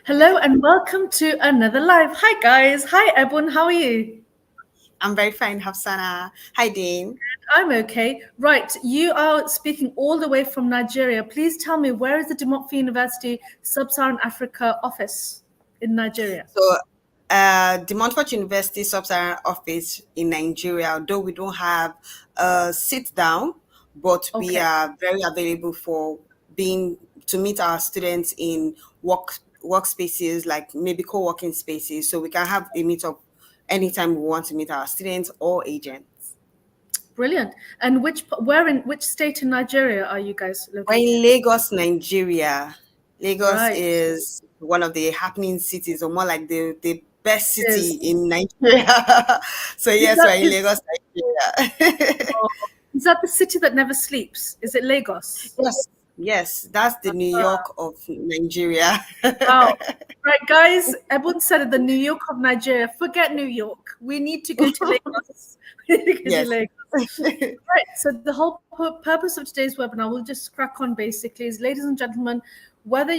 Hello and welcome to another live. Hi guys. Hi Ebon. How are you? I'm very fine, Hafsana. Hi, Dean. I'm okay. Right. You are speaking all the way from Nigeria. Please tell me, where is the Demokfi University Sub-Saharan Africa office in Nigeria? So, the Montfort University Sub-Saharan office in Nigeria, although we don't have a sit down, but we Okay. are very available for being to meet our students in workspaces, like maybe co-working spaces, so we can have a meetup anytime we want to meet our students or agents. Brilliant. And which state in Nigeria are you guys We're in located? Lagos, Nigeria. Lagos Right. is one of the happening cities, or more like the best city Is in Nigeria. So is yes, that we're in is Lagos, Nigeria. oh, is that the city that never sleeps? Is it Lagos? Yes, yes, that's the New Ah, York of Nigeria. wow. Right, guys, Ebon said it, the New York of Nigeria. Forget New York. We need to go to Lagos. We need to go to Yes. Lagos. Right. So the whole purpose of today's webinar, we'll just crack on basically, is ladies and gentlemen, whether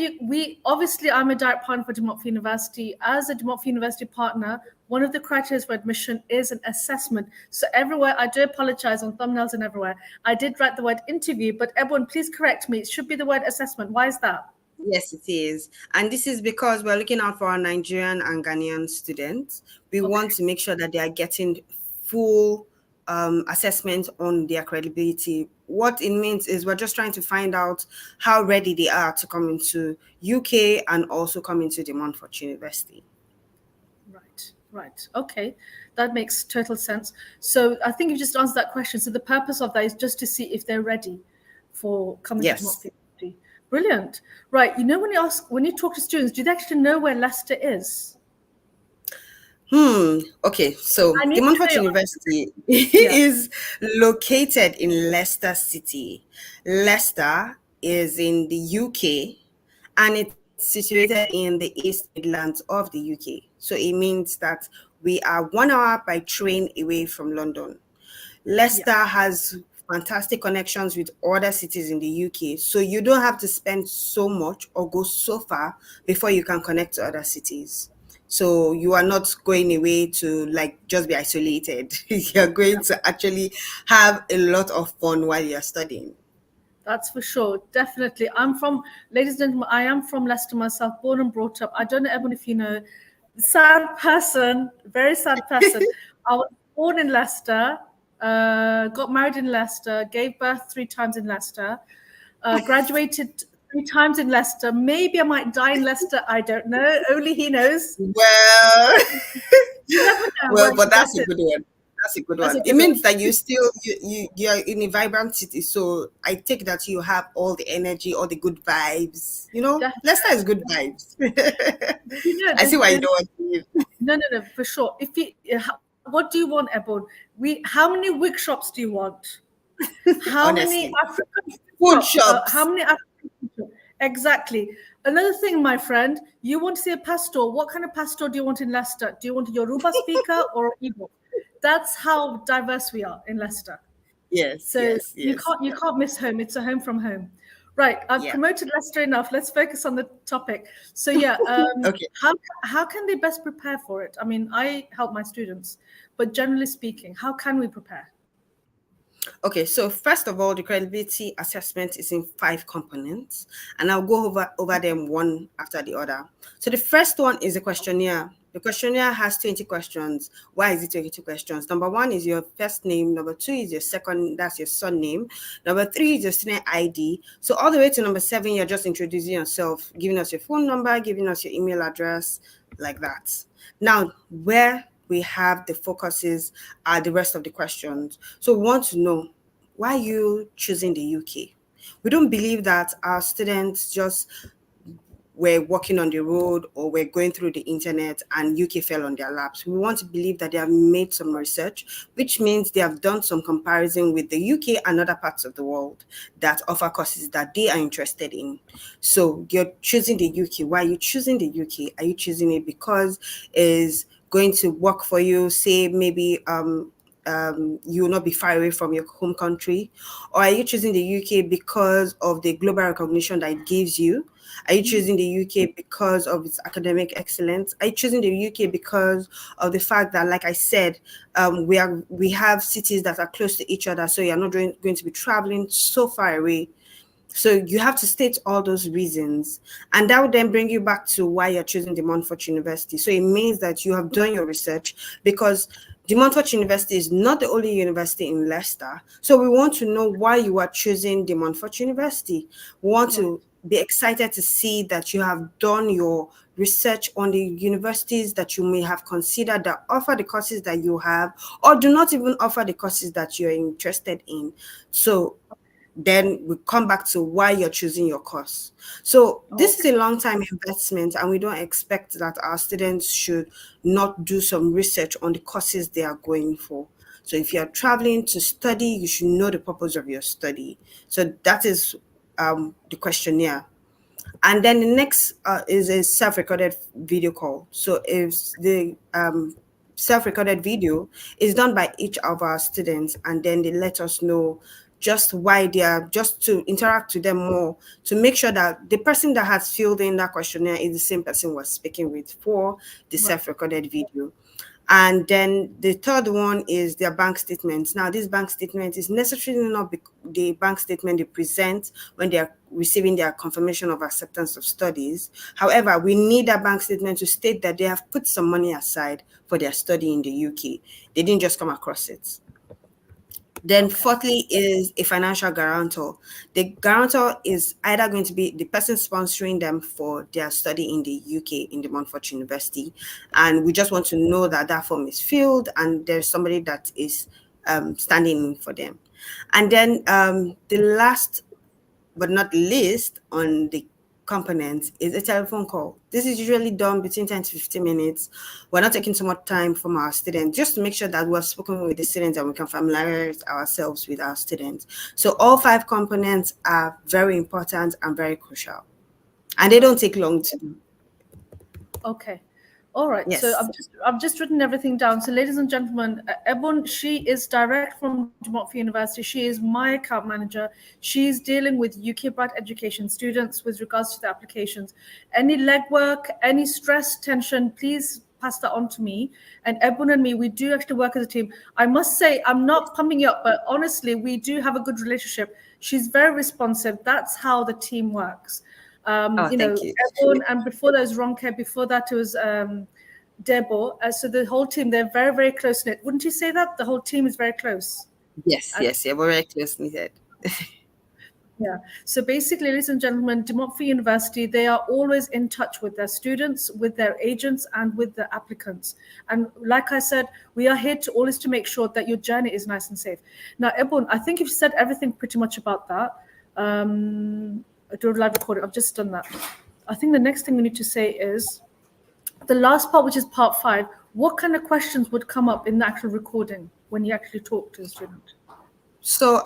obviously I'm a direct partner for Demokfi University. As a Demokfi University partner, one of the criteria for admission is an assessment. So everywhere, I do apologize on thumbnails and everywhere, I did write the word interview, but everyone, please correct me. It should be the word assessment. Why is that? Yes, it is. And this is because we're looking out for our Nigerian and Ghanaian students. We Okay. want to make sure that they are getting full assessment on their credibility. What it means is we're just trying to find out how ready they are to come into UK and also come into the Montfort University. Right, right. Okay, that makes total sense. So I think you just answered that question. So the purpose of that is just to see if they're ready for coming to Yes. Democracy. Brilliant. Right. You know, when you talk to students, do they actually know where Leicester is? Okay, so I the need to know Montfort your University yeah. is located in Leicester City. Leicester is in the UK and it's situated in the East Midlands of the UK. So it means that we are 1 hour by train away from London. Yeah. Leicester has fantastic connections with other cities in the UK. So you don't have to spend so much or go so far before you can connect to other cities. So you are not going away to like just be isolated. You're going to actually have a lot of fun while you're studying. That's for sure. Definitely. Ladies and gentlemen, I am from Leicester myself, born and brought up. I don't know, Evan, if you know, sad person, very sad person. I was born in Leicester, got married in Leicester, gave birth 3 times in Leicester, graduated 3 times in Leicester. Maybe I might die in Leicester. I don't know. Only he knows. Well, You never know. well, Well, but that's that's a it. good one. That's a good That's a one. It good one. means that you're in a vibrant city. So I take that you have all the energy, all the good vibes. You know, Leicester is good vibes. You know, I see why you don't want to leave. no, for sure. If you, what do you want, Ebon? How many wig shops do you want? How many Honestly, African food food shops? How shops. many African food shops? Exactly. Another thing, my friend, you want to see a pastor. What kind of pastor do you want in Leicester? Do you want a Yoruba speaker or Igbo? That's how diverse we are in Leicester. Yes, So yes, you yes. can't miss home. It's a home from home. Right. I've Yeah. promoted Leicester enough. Let's focus on the topic. So yeah, Okay. how can they best prepare for it? I mean, I help my students, but generally speaking, how can we prepare? Okay, so first of all, the credibility assessment is in 5 components, and I'll go over them one after the other. So the first one is a questionnaire. The questionnaire has 20 questions. Why is it 22 questions? Number one is your first name. Number two is your second, that's your surname. Number three is your student ID. So all the way to number 7, you're just introducing yourself, giving us your phone number, giving us your email address, like that. Now, where we have the focuses are the rest of the questions. So we want to know, why are you choosing the UK? We don't believe that our students just were walking on the road or were going through the internet and UK fell on their laps. We want to believe that they have made some research, which means they have done some comparison with the UK and other parts of the world that offer courses that they are interested in. So you're choosing the UK. Why are you choosing the UK? Are you choosing it because it's going to work for you? Say maybe you will not be far away from your home country, or are you choosing the UK because of the global recognition that it gives you? Are you choosing the UK because of its academic excellence? Are you choosing the UK because of the fact that, like I said, we have cities that are close to each other, so you're not going to be traveling so far away? So you have to state all those reasons, and that would then bring you back to why you're choosing the Montfort University. So it means that you have done your research, because the Montfort University is not the only university in Leicester. So we want to know why you are choosing the Montfort University. We want to be excited to see that you have done your research on the universities that you may have considered that offer the courses that you have, or do not even offer the courses that you're interested in. So then we come back to why you're choosing your course. So this is a long-time investment, and we don't expect that our students should not do some research on the courses they are going for. So if you're traveling to study, you should know the purpose of your study. So that is the questionnaire. And then the next is a self-recorded video call. So if the self-recorded video is done by each of our students, and then they let us know just why they are, just to interact with them more, to make sure that the person that has filled in that questionnaire is the same person we're speaking with for the self-recorded video. And then the third one is their bank statements. Now, this bank statement is necessarily not the bank statement they present when they are receiving their confirmation of acceptance of studies. However, we need a bank statement to state that they have put some money aside for their study in the UK. They didn't just come across it. Then fourthly is a financial guarantor. The guarantor is either going to be the person sponsoring them for their study in the UK in the Montfort University. And we just want to know that that form is filled and there's somebody that is standing in for them. And then the last but not least on the components is a telephone call. This is usually done between 10 to 15 minutes. We're not taking so much time from our students, just to make sure that we've spoken with the students and we can familiarize ourselves with our students. So all 5 components are very important and very crucial, and they don't take long to do. Okay. All right. Yes. So I've just written everything down. So ladies and gentlemen, Ebon, she is direct from Montfort University. She is my account manager. She's dealing with UK Bright Education students with regards to the applications. Any legwork, any stress, tension, please pass that on to me. And Ebon and me, we do actually work as a team. I must say, I'm not pumping you up, but honestly, we do have a good relationship. She's very responsive. That's how the team works. Thank you. Ebon, and before that was Ronke, before that it was Debo. So the whole team, they're very, very close knit. Wouldn't you say that? The whole team is very close. Yes, we're very close knit. Yeah. So basically, ladies and gentlemen, De Montfort University, they are always in touch with their students, with their agents, and with the applicants. And like I said, we are here to always to make sure that your journey is nice and safe. Now, Ebon, I think you've said everything pretty much about that. I do a live recording. I've just done that. I think the next thing we need to say is the last part, which is part 5. What kind of questions would come up in the actual recording when you actually talk to the student? So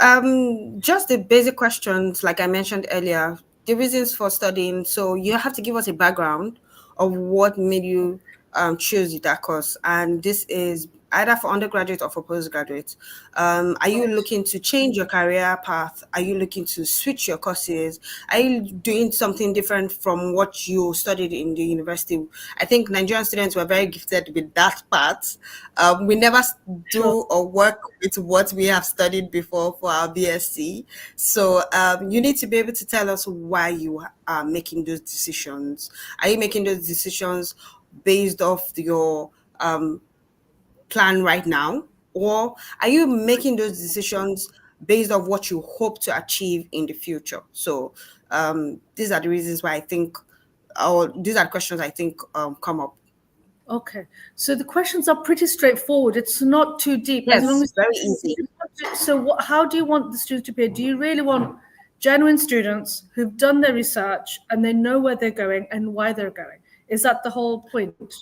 just the basic questions, like I mentioned earlier, the reasons for studying. So you have to give us a background of what made you choose that course. And this is either for undergraduate or for postgraduate. Are you looking to change your career path? Are you looking to switch your courses? Are you doing something different from what you studied in the university? I think Nigerian students were very gifted with that part. We never do or work with what we have studied before for our BSc. So you need to be able to tell us why you are making those decisions. Are you making those decisions based off your plan right now, or are you making those decisions based on what you hope to achieve in the future? So these are the reasons why I think, or these are the questions I think come up. Okay, so the questions are pretty straightforward. It's not too deep. Yes, as long as very easy. So how do you want the students to be? Do you really want genuine students who've done their research and they know where they're going and why they're going? Is that the whole point?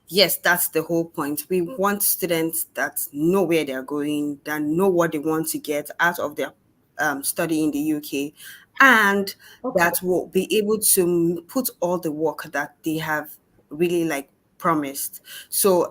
Yes, that's the whole point. We want students that know where they're going, that know what they want to get out of their study in the UK, and that will be able to put all the work that they have really promised. So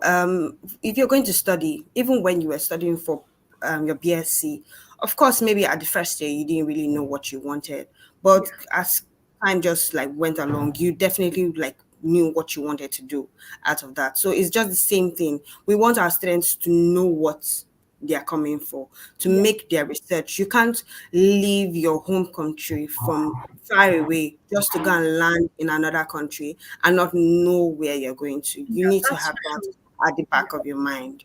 if you're going to study, even when you were studying for your BSc, of course, maybe at the first year you didn't really know what you wanted, but as time just like went along, you definitely like knew what you wanted to do out of that. So it's just the same thing. We want our students to know what they are coming for, to make their research. You can't leave your home country from far away just to go and land in another country and not know where you're going to. You need to that's have for that sure. at the back of your mind.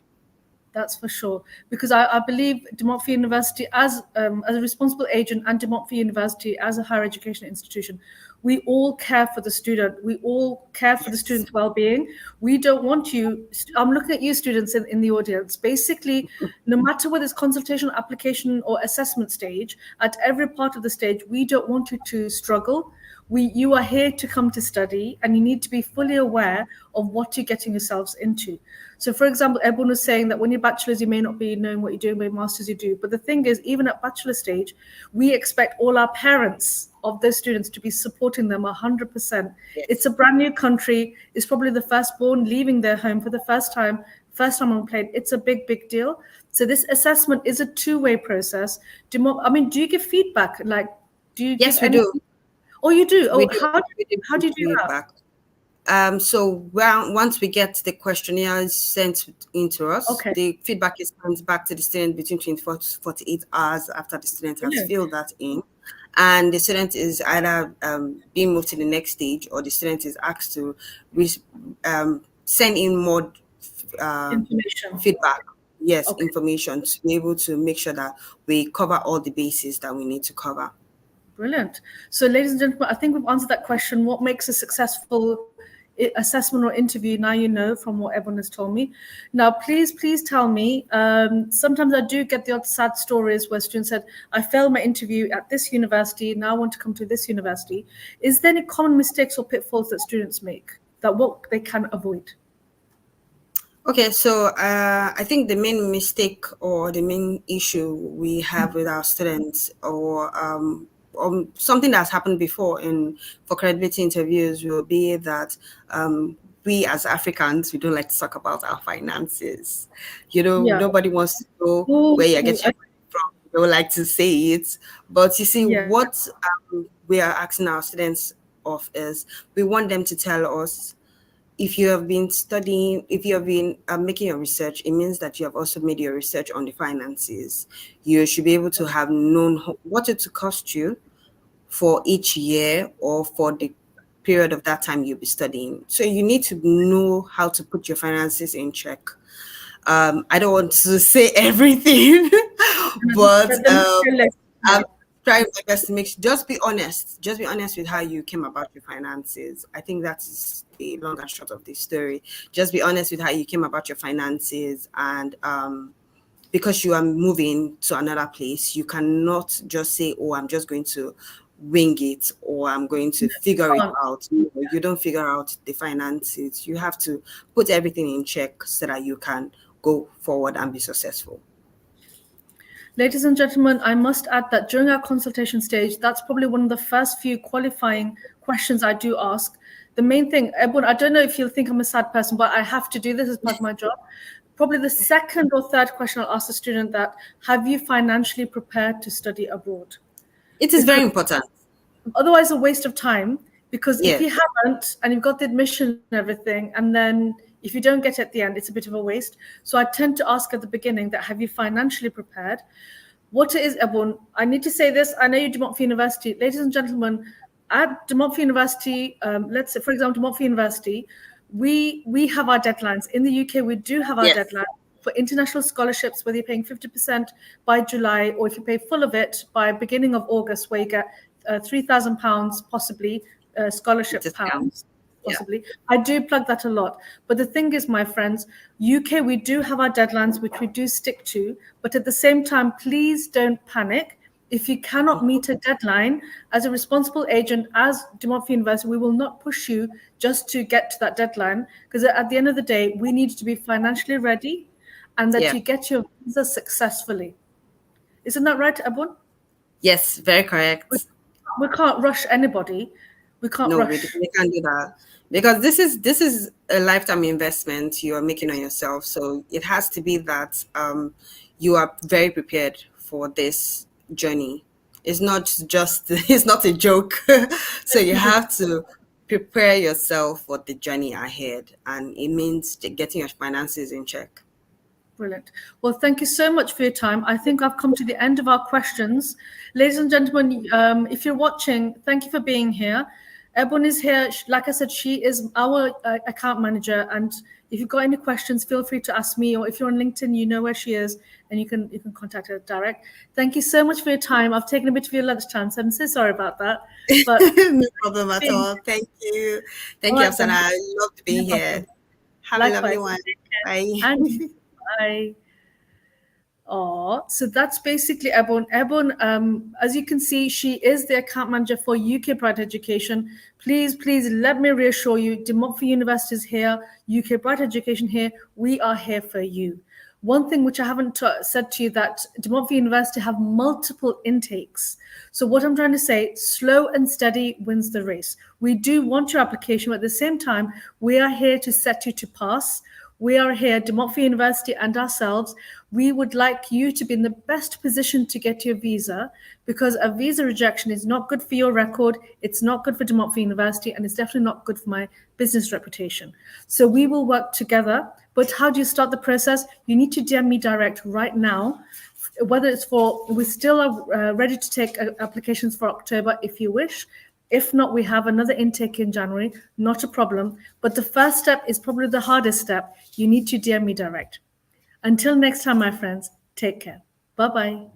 That's for sure. Because I believe De Montfort University, as a responsible agent, and De Montfort University as a higher education institution, we all care for the student. We all care for the Yes. student's well-being. We don't want you. I'm looking at you, students in the audience. Basically, no matter whether it's consultation, application, or assessment stage, at every part of the stage, we don't want you to struggle. You are here to come to study, and you need to be fully aware of what you're getting yourselves into. So, for example, Ebon was saying that when you're bachelors, you may not be knowing what you're doing, but masters you do. But the thing is, even at bachelor stage, we expect all our parents of those students to be supporting them 100%. Yes. It's a brand new country. It's probably the firstborn leaving their home for the first time on plane. It's a big deal. So this assessment is a two-way process. Do you give feedback? Like, do you Yes, give we any? do. Oh, you do. We Oh, do. how do you do that? Feedback. So once we get the questionnaire sent into us, Okay. the feedback is sent back to the student between 24 to 48 hours after the student has Brilliant. filled that in. And the student is either being moved to the next stage, or the student is asked to send in more Information. feedback. Yes, Okay. information, to be able to make sure that we cover all the bases that we need to cover. Brilliant. So, ladies and gentlemen, I think we've answered that question. What makes a successful assessment or interview? Now you know from what everyone has told me. Now, please tell me. Sometimes I do get the odd sad stories where students said, "I failed my interview at this university. Now I want to come to this university." Is there any common mistakes or pitfalls that students make that what they can avoid? Okay, so I think the main mistake or the main issue we have with our students, or something that's happened before for credibility interviews, will be that we as Africans, we don't like to talk about our finances. Yeah. Nobody wants to know Ooh, where you're getting your money from. They don't like to say it. But you see, Yeah. what we are asking our students of is, we want them to tell us, if you have been studying, if you have been making your research, it means that you have also made your research on the finances. You should be able to have known what it will cost you for each year or for the period of that time you'll be studying. So you need to know how to put your finances in check. I don't want to say everything, but I'm trying my best to just be honest. Just be honest with how you came about your finances. I think that is the long and short of the story. Just be honest with how you came about your finances, and because you are moving to another place, you cannot just say, "Oh, I'm just going to wing it," or "I'm going to figure it out." No, you don't figure out the finances. You have to put everything in check so that you can go forward and be successful. Ladies and gentlemen, I must add that during our consultation stage, that's probably one of the first few qualifying questions I do ask. The main thing, Ebon, I don't know if you'll think I'm a sad person, but I have to do this as part of my job. Probably the second or third question I'll ask the student that, have you financially prepared to study abroad? It is very important. Otherwise, a waste of time, because if Yes. you haven't and you've got the admission and everything, and then if you don't get it at the end, it's a bit of a waste. So I tend to ask at the beginning that, have you financially prepared? What it is, Ebon, I need to say this. I know you, De Montfort University. Ladies and gentlemen, at De Montfort University, let's say, for example, De Montfort University, we have our deadlines. In the UK, we do have our deadline for international scholarships, whether you're paying 50% by July, or if you pay full of it by beginning of August, where you get £3,000 possibly, scholarship pounds. Possibly. Yeah. I do plug that a lot. But the thing is, my friends, UK, we do have our deadlines, which we do stick to. But at the same time, please don't panic. If you cannot meet a deadline, as a responsible agent, as De Montfort University, we will not push you just to get to that deadline. Because at the end of the day, we need to be financially ready, and that you get your visa successfully. Isn't that right, Ebon? Yes, very correct. We can't rush anybody. We can't rush. We can't do that, because this is a lifetime investment you are making on yourself. So it has to be that you are very prepared for this journey. It's not just, it's not a joke. So you have to prepare yourself for the journey ahead, and it means getting your finances in check. Brilliant. Well, thank you so much for your time. I think I've come to the end of our questions. Ladies and gentlemen, if you're watching, thank you for being here. Ebon is here. Like I said, she is our account manager. And if you've got any questions, feel free to ask me. Or if you're on LinkedIn, you know where she is, and you can contact her direct. Thank you so much for your time. I've taken a bit of your lunchtime, so I'm so sorry about that. But No problem at all. Thank you. Thank all you, right, then. Afsana. I loved being No here. problem. Have a lovely Likewise. one. Take care. Bye. And bye. Oh, so that's basically Ebon. Ebon, as you can see, she is the account manager for UK Bright Education. Please let me reassure you, De Montfort University is here, UK Bright Education here. We are here for you. One thing which I haven't said to you, that De Montfort University have multiple intakes. So what I'm trying to say, slow and steady wins the race. We do want your application, but at the same time, we are here to set you to pass. We are here, De Montfort University and ourselves. We would like you to be in the best position to get your visa, because a visa rejection is not good for your record, it's not good for De Montfort University, and it's definitely not good for my business reputation. So we will work together. But how do you start the process? You need to DM me direct right now. Whether it's for, we still are ready to take applications for October if you wish. If not, we have another intake in January, not a problem. But the first step is probably the hardest step. You need to DM me direct. Until next time, my friends, take care. Bye-bye.